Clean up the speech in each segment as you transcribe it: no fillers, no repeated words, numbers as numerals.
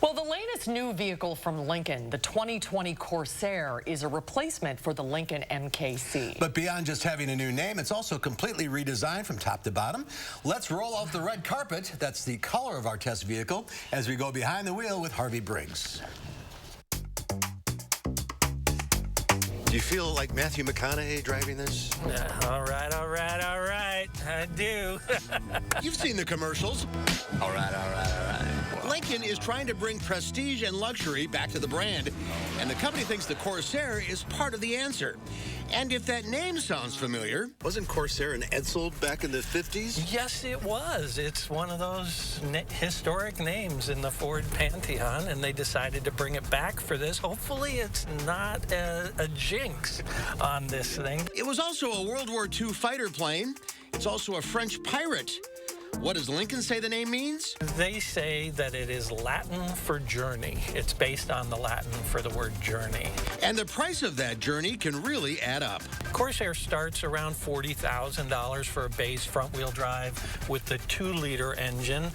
Well, the latest new vehicle from Lincoln, the 2020 Corsair, is a replacement for the Lincoln MKC. But beyond just having a new name, it's also completely redesigned from top to bottom. Let's roll out the red carpet. That's the color of our test vehicle as we go behind the wheel with Harvey Briggs. Do you feel like Matthew McConaughey driving this? All right. I do. You've seen the commercials. All right. Lincoln is trying to bring prestige and luxury back to the brand, and the company thinks the Corsair is part of the answer. And if that name sounds familiar... Wasn't Corsair an Edsel back in the 50s? Yes, it was. It's one of those historic names in the Ford Pantheon, and they decided to bring it back for this. Hopefully it's not a jinx on this thing. It was also a World War II fighter plane. It's also a French pirate. What does Lincoln say the name means? They say that it is Latin for journey. It's based on the Latin for the word journey. And the price of that journey can really add up. Corsair starts around $40,000 for a base front-wheel drive with the 2-liter engine.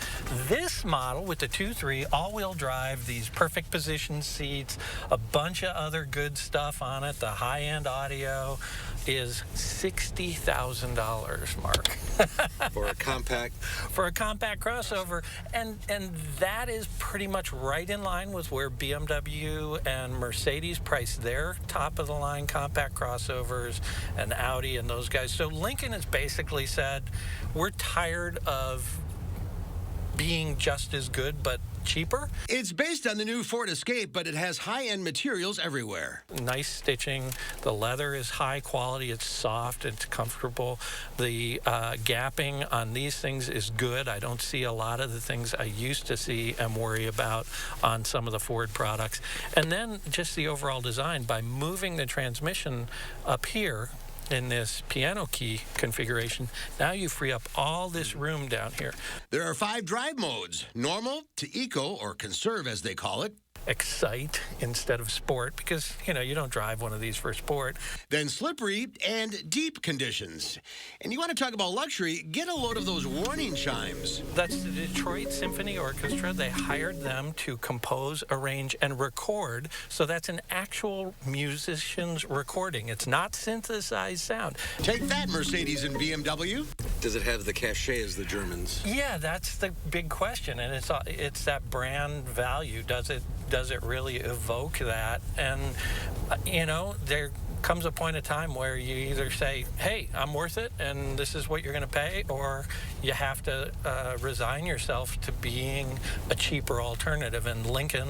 This model with the 2.3 all-wheel drive, these perfect position seats, a bunch of other good stuff on it, the high-end audio, is $60,000, Mark. For a compact? For a compact crossover, and that is pretty much right in line with where BMW and Mercedes price their top-of-the-line compact crossovers, and Audi and those guys. So Lincoln has basically said, we're tired of being just as good but cheaper. It's based on the new Ford Escape, but it has high-end materials everywhere. Nice stitching. The leather is high quality. It's soft. It's comfortable. The gapping on these things is good. I don't see a lot of the things I used to see and worry about on some of the Ford products. And then just the overall design, by moving the transmission up here in this piano key configuration, now you free up all this room down here. There are 5 drive modes: normal to eco, or conserve as they call it. Excite instead of sport, because you don't drive one of these for sport. Then slippery and deep conditions. And you want to talk about luxury, get a load of those warning chimes. That's the Detroit Symphony Orchestra. They hired them to compose, arrange, and record. So that's an actual musician's recording. It's not synthesized sound. Take that, Mercedes and BMW. Does it have the cachet as the Germans? Yeah, that's the big question, and it's that brand value. Does it really evoke that? And there comes a point of time where you either say, hey, I'm worth it and this is what you're going to pay, or you have to resign yourself to being a cheaper alternative, and Lincoln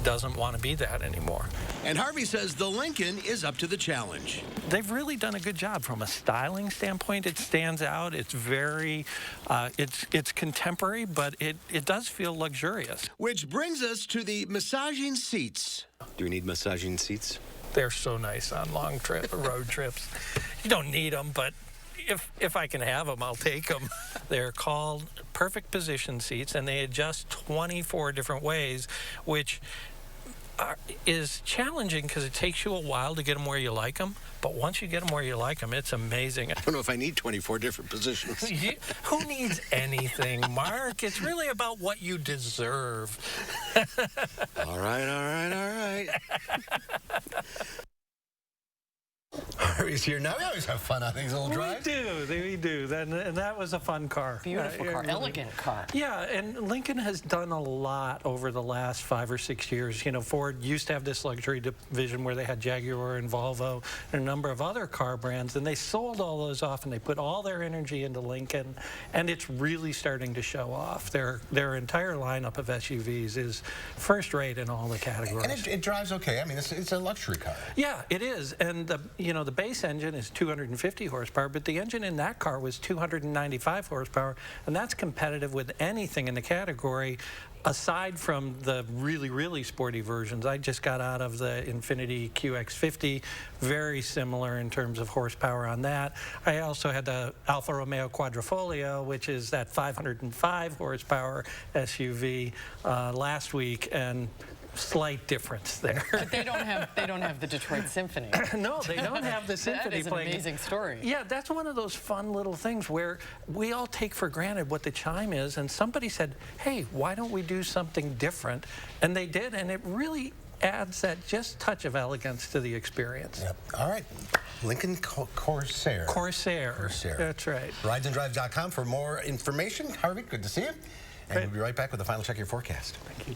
doesn't want to be that anymore. And Harvey says the Lincoln is up to the challenge. They've really done a good job from a styling standpoint. It stands out. It's very it's contemporary, but it does feel luxurious. Which brings us to the massaging seats. Do we need massaging seats? They're so nice on long road trips. You don't need them, but if I can have them, I'll take them. They're called perfect position seats, and they adjust 24 different ways, which is challenging because it takes you a while to get them where you like them. But once you get them where you like them, it's amazing. I don't know if I need 24 different positions. Who needs anything, Mark? It's really about what you deserve. All right. Harvey's here now. We always have fun on these little drives. We do. And that was a fun car. Beautiful car, elegant car. Yeah, and Lincoln has done a lot over the last 5 or 6 years. Ford used to have this luxury division where they had Jaguar and Volvo and a number of other car brands, and they sold all those off, and they put all their energy into Lincoln, and it's really starting to show off. Their entire lineup of SUVs is first rate in all the categories. And it drives okay. I mean, it's a luxury car. Yeah, it is. And the base engine is 250 horsepower, but the engine in that car was 295 horsepower, and that's competitive with anything in the category aside from the really, really sporty versions. I just got out of the Infiniti QX50, very similar in terms of horsepower on that. I also had the Alfa Romeo Quadrifoglio, which is that 505 horsepower SUV last week, and slight difference there. But they don't have the Detroit Symphony. No, they don't have the symphony That is an playing. amazing story. Yeah, that's one of those fun little things where we all take for granted what the chime is, and somebody said, hey, why don't we do something different? And they did, and it really adds that just touch of elegance to the experience. Yep. All right. Lincoln Corsair. Corsair. That's right. Ridesanddrive.com for more information. Harvey, good to see you. And Great. we'll be right back with the final check of your forecast. Thank you.